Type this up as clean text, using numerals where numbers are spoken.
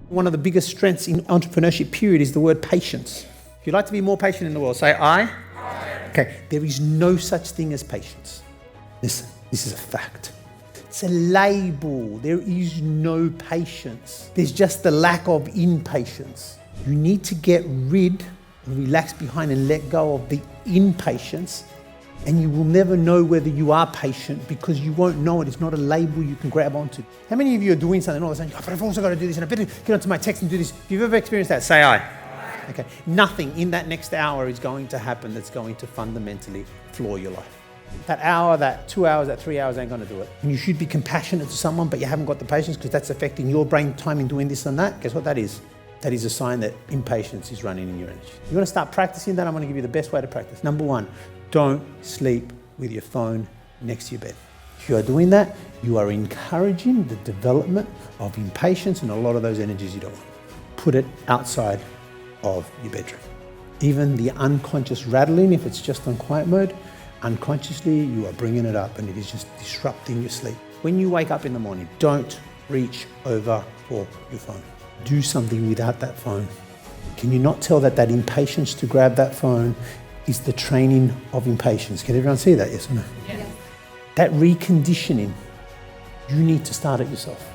One of the biggest strengths in entrepreneurship period is the word patience. If you'd like to be more patient in the world, say I. Okay, there is no such thing as patience. Listen, this is a fact. It's a label. There is no patience. There's just the lack of impatience. You need to get rid and relax behind and let go of the impatience, and you will never know whether you are patient because you won't know it. It's not a label you can grab onto. How many of you are doing something and all of a sudden, but I've also got to do this and I better get onto my text and do this. If you've ever experienced that, say I. Okay, nothing in that next hour is going to happen that's going to fundamentally floor your life. That hour, that 2 hours, that 3 hours ain't going to do it. And you should be compassionate to someone, but you haven't got the patience because that's affecting your brain time in doing this and that. Guess what that is? That is a sign that impatience is running in your energy. You want to start practicing that? I'm going to give you the best way to practice. Number one, don't sleep with your phone next to your bed. If you are doing that, you are encouraging the development of impatience and a lot of those energies you don't want. Put it outside of your bedroom. Even the unconscious rattling, if it's just on quiet mode, unconsciously you are bringing it up and it is just disrupting your sleep. When you wake up in the morning, don't reach over for your phone. Do something without that phone. Can you not tell that impatience to grab that phone is the training of impatience? Can everyone see that, yes or no? Yes. That reconditioning, you need to start it yourself.